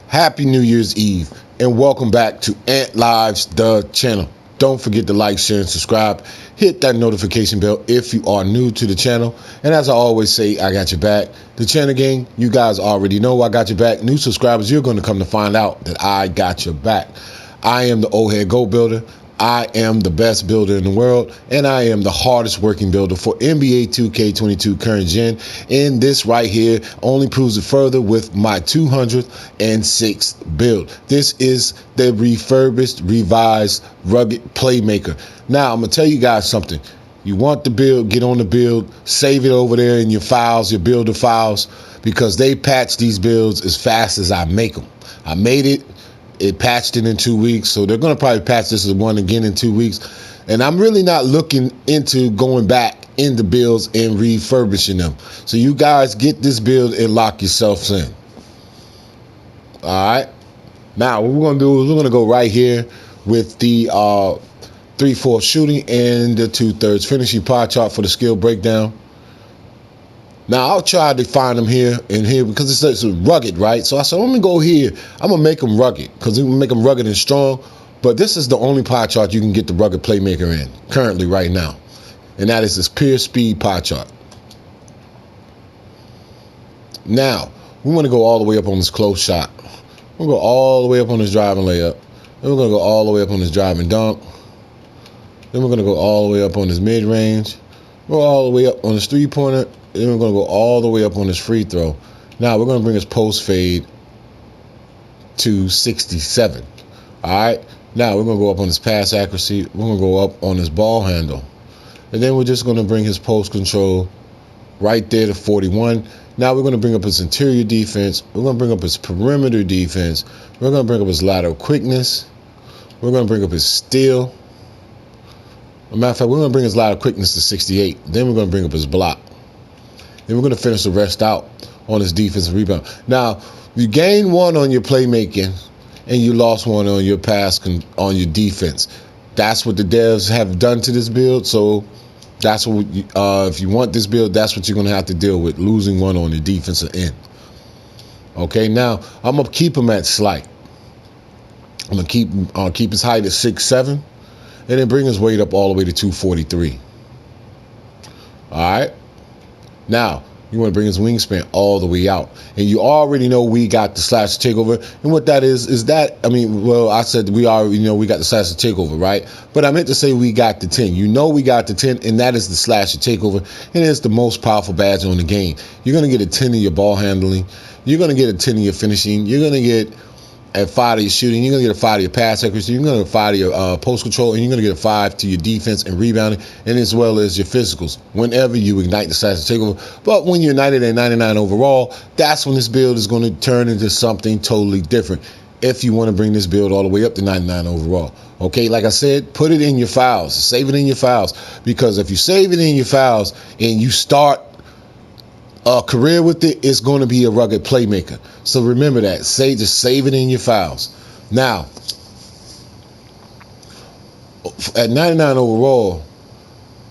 Happy New Year's Eve, and welcome back to Ant Lives, the channel. Don't forget to like, share, and subscribe. Hit that notification bell if you are new to the channel. And as I always say, I got your back. The channel gang, you guys already know I got your back. New subscribers, you're going to come to find out that I got your back. I am the old head goat builder. I am the best builder in the world, and I am the hardest working builder for NBA2K22 current gen. And this right here only proves it further with my 206th build. This is the refurbished, revised, rugged Playmaker. Now, I'm going to tell you guys something. You want the build, get on the build, save it over there in your files, your builder files, because they patch these builds as fast as I make them. I made it. It patched it in 2 weeks, so they're going to probably patch this one again in 2 weeks. And I'm really not looking into going back into builds and refurbishing them. So you guys get this build and lock yourselves in. All right. Now, what we're going to do is we're going to go right here with the 3/4 shooting and the 2/3 finishing pie chart for the skill breakdown. Now, I'll try to find them here and here because it's rugged, right? So I said, let me go here. I'm going to make them rugged because we're going to make them rugged and strong. But this is the only pie chart you can get the rugged Playmaker in currently right now. And that is this pure speed pie chart. Now, we want to go all the way up on this close shot. We're going to go all the way up on this driving layup. Then we're going to go all the way up on this driving dunk. Then we're going to go all the way up on this mid-range. Go all the way up on this three-pointer. Then we're going to go all the way up on this free throw. Now we're going to bring his post fade to 67. All right. Now we're going to go up on his pass accuracy. We're going to go up on his ball handle. And then we're just going to bring his post control right there to 41. Now we're going to bring up his interior defense. We're going to bring up his perimeter defense. We're going to bring up his lateral quickness. We're going to bring up his steal. As a matter of fact, we're going to bring his lateral quickness to 68. Then we're going to bring up his block. Then we're going to finish the rest out on his defensive rebound. Now, you gain one on your playmaking, and you lost one on your pass on your defense. That's what the devs have done to this build. So that's what if you want this build, that's what you're going to have to deal with, losing one on the defensive end. Okay, now I'm going to keep him at slight. I'm going to keep his height at 6'7", and then bring his weight up all the way to 243. All right. Now, you want to bring his wingspan all the way out. And you already know we got the slash takeover. And what that is that, I mean, well, I said we already know we got the slash takeover, right? But I meant to say we got the 10. You know we got the 10, and that is the slash takeover. And it's the most powerful badge on the game. You're going to get a 10 in your ball handling. You're going to get a 10 in your finishing. You're going to get a 5 to your shooting. You're going to get a 5 to your pass accuracy. You're going to get a 5 to your post control, and you're going to get a 5 to your defense and rebounding, and as well as your physicals whenever you ignite the slash takeover. But when you're ignited at 99 overall, that's when this build is going to turn into something totally different. If you want to bring this build all the way up to 99 overall, okay, like I said, put it in your files, save it in your files, because if you save it in your files and you start a career with it, it's going to be a rugged Playmaker. So remember that. Just save it in your files. Now, at 99 overall,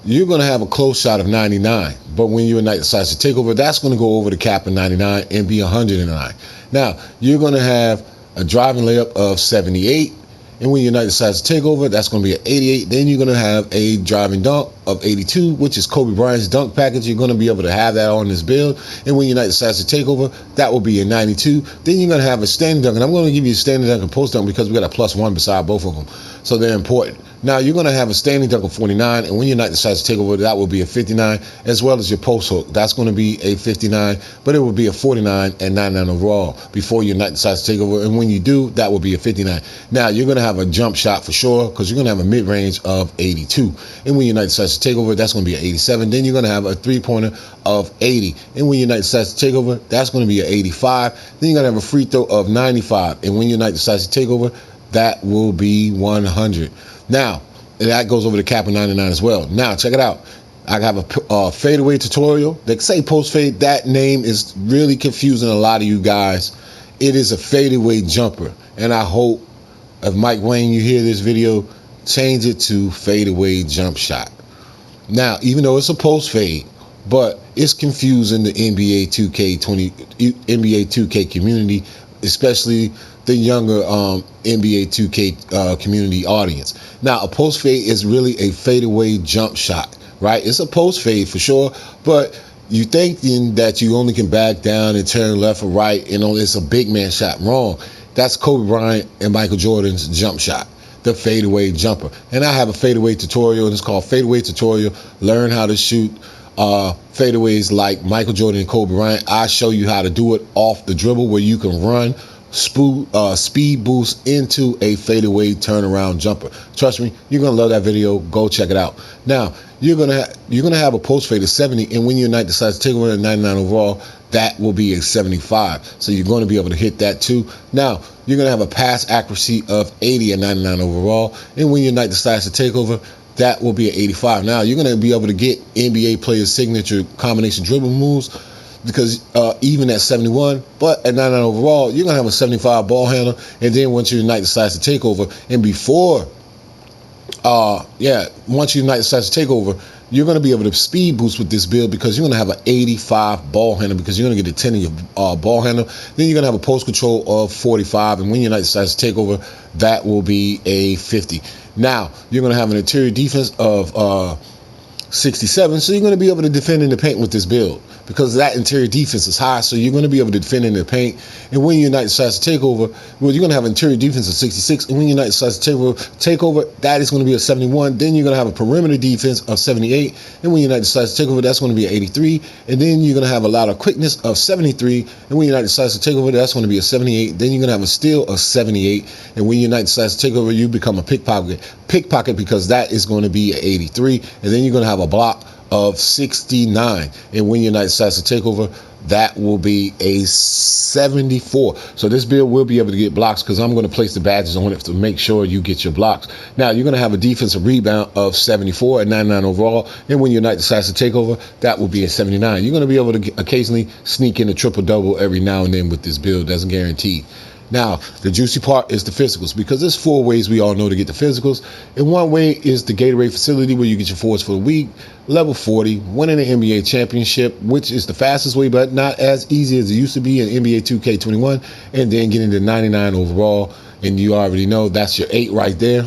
you're going to have a close shot of 99. But when you ignite the slash takeover, that's going to go over the cap of 99 and be 109. Now, you're going to have a driving layup of 78. And when you ignite the slash takeover, that's going to be an 88. Then you're going to have a driving dunk of 82, which is Kobe Bryant's dunk package. You're going to be able to have that on this build. And when you ignite the slash takeover, that will be a 92. Then you're going to have a standing dunk. And I'm going to give you a standing dunk and post dunk because we got a +1 beside both of them. So they're important. Now, you're going to have a standing dunk of 49. And when you ignite the slash takeover, that will be a 59, as well as your post hook. That's going to be a 59, but it will be a 49 and 99 overall before you ignite the slash takeover. And when you do, that will be a 59. Now, you're going to have a jump shot for sure because you're going to have a mid-range of 82. And when you ignite the slash takeover, that's going to be an 87. Then you're going to have a three-pointer of 80. And when you ignite the slash takeover, that's going to be an 85. Then you're going to have a free throw of 95. And when you ignite the slash takeover, that will be 100. Now, that goes over the cap of 99 as well. Now, check it out. I have a fadeaway tutorial. They say post fade. That name is really confusing a lot of you guys. It is a fadeaway jumper. And I hope if Mike Wayne, you hear this video, change it to fadeaway jump shot. Now, even though it's a post fade, but it's confusing the NBA 2K community especially the younger NBA 2K community audience. Now, a post fade is really a fadeaway jump shot, right? It's a post fade for sure, but you thinking that you only can back down and turn left or right, it's a big man shot. Wrong. That's Kobe Bryant and Michael Jordan's jump shot, the fadeaway jumper. And I have a fadeaway tutorial, and it's called Fadeaway Tutorial. Learn how to shoot fadeaways like Michael Jordan and Kobe Bryant. I show you how to do it off the dribble, where you can run speed boost into a fadeaway turnaround jumper. Trust me, you're gonna love that video. Go check it out. Now you're gonna have a post fade of 70, and when your night decides to take over at 99 overall, that will be a 75. So you're going to be able to hit that too. Now you're gonna have a pass accuracy of 80 at 99 overall, and when your night decides to take over, that will be an 85. Now you're going to be able to get NBA players' signature combination dribble moves, because even at 71, but at 99 overall, you're going to have a 75 ball handler. And then once your night decides to take over, and once your night decides to take over, you're going to be able to speed boost with this build, because you're going to have an 85 ball handler, because you're going to get a 10 in your ball handler. Then you're going to have a post control of 45, and when your night decides to take over, that will be a 50. Now you're going to have an interior defense of 67, so you're going to be able to defend in the paint with this build, because that interior defense is high. So you're going to be able to defend in the paint. And when your night decides to take over, well, you're going to have an interior defense of 66, and when your night decides to take over, that is going to be a 71. Then you're going to have a perimeter defense of 78, and when your night decides to take over, that's going to be an 83. And then you're going to have a lot of quickness of 73, and when your night decides to take over, that's going to be a 78. Then you're going to have a steal of 78, and when your night decides to take over, you become a pickpocket, because that is going to be an 83. And then you're going to have a block of 69, and when your night decides to take over, that will be a 74. So this build will be able to get blocks, because I'm going to place the badges on it to make sure you get your blocks. Now you're going to have a defensive rebound of 74 at 99 overall, and when your night decides to take over, that will be a 79. You're going to be able to occasionally sneak in a triple double every now and then with this build. Doesn't guarantee. Now, the juicy part is the physicals, because there's 4 ways we all know to get the physicals. And one way is the Gatorade facility, where you get your forwards for the week, level 40, winning the NBA championship, which is the fastest way, but not as easy as it used to be in NBA 2K21, and then getting to 99 overall. And you already know that's your 8 right there.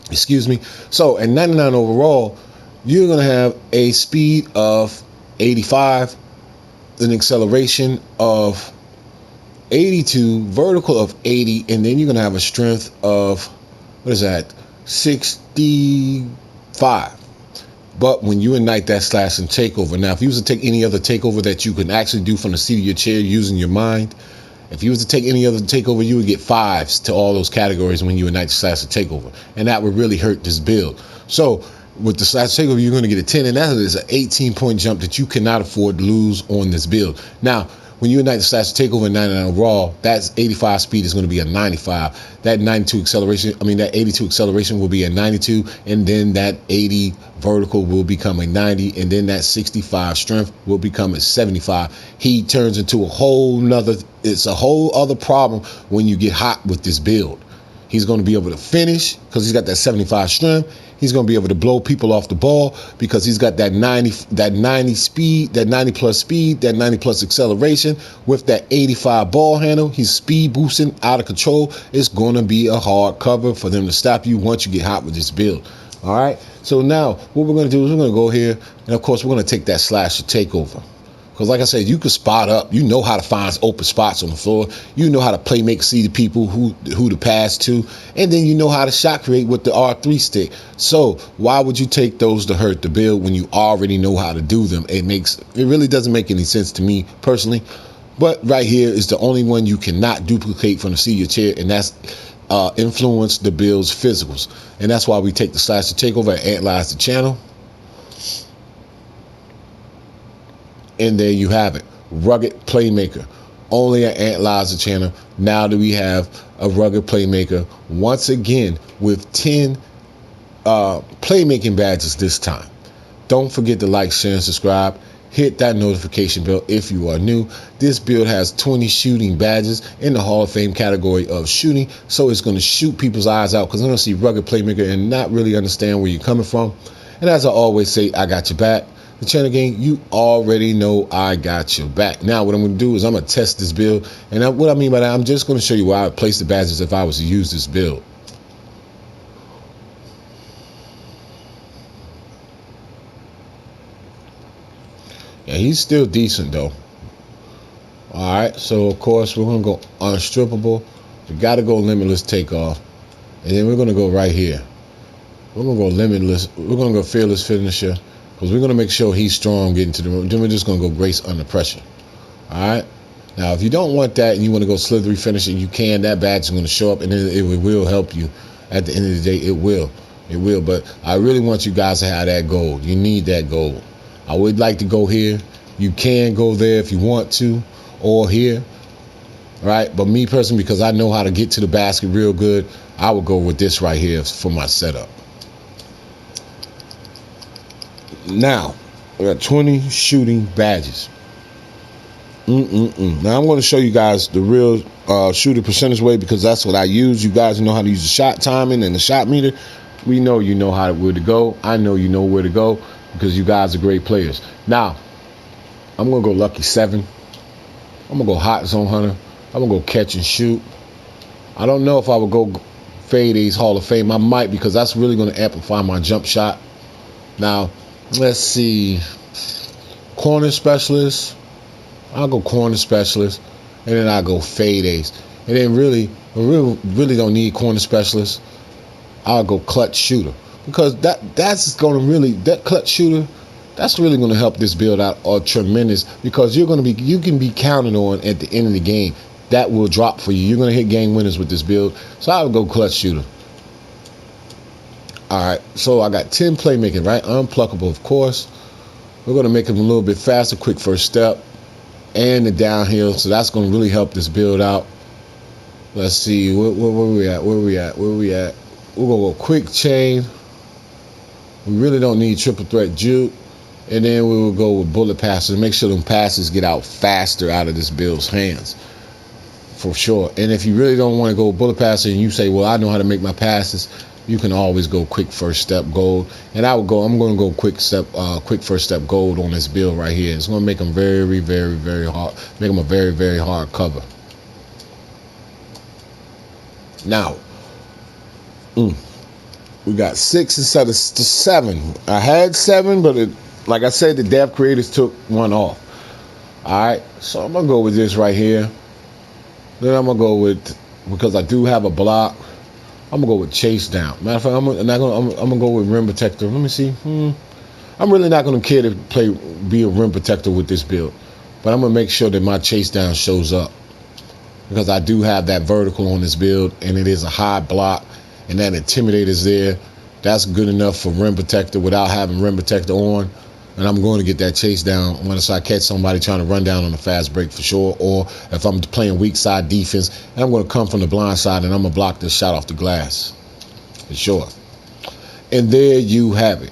Excuse me. So at 99 overall, you're going to have a speed of 85, an acceleration of 82, vertical of 80, and then you're going to have a strength of, 65. But when you ignite that slash and takeover, now if you was to take any other takeover that you can actually do from the seat of your chair using your mind, if you was to take any other takeover, you would get 5s to all those categories when you ignite the slash and takeover, and that would really hurt this build. So with the slash takeover, you're going to get a 10, and that is an 18-point jump that you cannot afford to lose on this build. Now, when you ignite the slash takeover in 99 overall, that's 85 speed is going to be a 95. That 82 acceleration will be a 92, and then that 80 vertical will become a 90, and then that 65 strength will become a 75. He turns into a whole other problem when you get hot with this build. He's going to be able to finish because he's got that 75 strength. He's going to be able to blow people off the ball because he's got that 90 speed, that 90 plus speed, that 90 plus acceleration with that 85 ball handle. He's speed boosting out of control. It's going to be a hard cover for them to stop you once you get hot with this build. All right. So now what we're going to do is we're going to go here, and of course we're going to take that slash to takeover. Because like I said, you can spot up. You know how to find open spots on the floor. You know how to play make, see the people who to pass to. And then you know how to shot create with the R3 stick. So why would you take those to hurt the build when you already know how to do them? It really doesn't make any sense to me personally. But right here is the only one you cannot duplicate from the seat of your chair, and that's influence the build's physicals. And that's why we take the slash to takeover and analyze the channel. And there you have it. Rugged Playmaker. Only at Ant Liza channel. Now that we have a Rugged Playmaker once again with 10 playmaking badges this time. Don't forget to like, share, and subscribe. Hit that notification bell if you are new. This build has 20 shooting badges in the Hall of Fame category of shooting. So it's going to shoot people's eyes out because they're going to see Rugged Playmaker and not really understand where you're coming from. And as I always say, I got your back. the channel gang, you already know I got your back. Now, what I'm going to do is I'm going to test this build. And what I mean by that, I'm just going to show you where I would place the badges if I was to use this build. Yeah, he's still decent, though. All right, so, of course, we're going to go unstrippable. We got to go limitless takeoff. And then we're going to go right here. We're going to go limitless. We're going to go fearless finisher. Because we're going to make sure he's strong getting to the room. Then we're just going to go grace under pressure. All right. Now, if you don't want that and you want to go slithery finisher, you can. That badge is going to show up and it will help you. At the end of the day, it will. It will. But I really want you guys to have that gold. You need that gold. I would like to go here. You can go there if you want to, or here. All right. But me personally, because I know how to get to the basket real good, I would go with this right here for my setup. Now, we got 20 shooting badges. Now, I'm going to show you guys the real shooting percentage way because that's what I use. You guys know how to use the shot timing and the shot meter. We know you know where to go. I know you know where to go because you guys are great players. Now, I'm going to go lucky 7. I'm going to go hot zone hunter. I'm going to go catch and shoot. I don't know if I would go fade A's Hall of Fame. I might because that's really going to amplify my jump shot. Now, let's see. Corner specialist. I'll go corner specialist. And then I'll go fade A's. And then really don't need corner specialist. I'll go clutch shooter. Because that's going to really, that clutch shooter, that's really going to help this build out tremendous. Because you can be counted on at the end of the game. That will drop for you. You're going to hit game winners with this build. So I would go clutch shooter. All right, so I got 10 playmaking, right? Unpluckable, of course. We're going to make him a little bit faster, quick first step, and the downhill. So that's going to really help this build out. Let's see, where we at? Where we at? We're going to go quick chain. We really don't need triple threat juke. And then we will go with bullet passes. Make sure them passes get out faster out of this build's hands. For sure. And if you really don't want to go bullet passer and you say, well, I know how to make my passes, you can always go quick first step gold. And I'm going to go quick first step gold on this build right here. It's going to make them very, very, very hard. Make them a very, very hard cover. Now, we got 6 instead of 7. I had 7, but like I said, the dev creators took one off. All right, so I'm going to go with this right here. Then I'm going to go with, because I do have a block, I'm going to go with chase down. Matter of fact, I'm going to go with rim protector. Let me see. I'm really not going to care to be a rim protector with this build. But I'm going to make sure that my chase down shows up. Because I do have that vertical on this build. And it is a high block. And that intimidator is there. That's good enough for rim protector without having rim protector on. And I'm going to get that chase down once I catch somebody trying to run down on a fast break for sure. Or if I'm playing weak side defense, and I'm going to come from the blind side and I'm going to block this shot off the glass. For sure. And there you have it.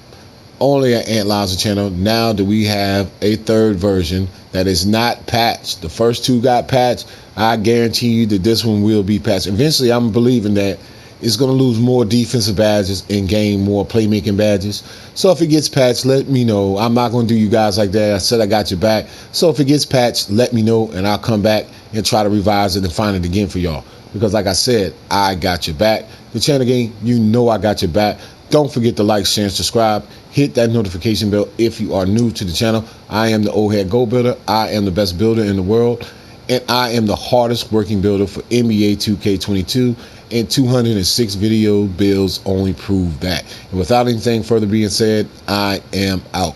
Only at Ant Liza channel. Now that we have a third version that is not patched. The first 2 got patched. I guarantee you that this one will be patched. Eventually, I'm believing that it's going to lose more defensive badges and gain more playmaking badges. So if it gets patched, let me know. I'm not going to do you guys like that. I said I got your back. So if it gets patched, let me know, and I'll come back and try to revise it and find it again for y'all. Because like I said, I got your back. The channel gang, you know I got your back. Don't forget to like, share, and subscribe. Hit that notification bell if you are new to the channel. I am the old head gold builder. I am the best builder in the world. And I am the hardest working builder for NBA 2K22. And 206 video builds only prove that. And without anything further being said, I am out.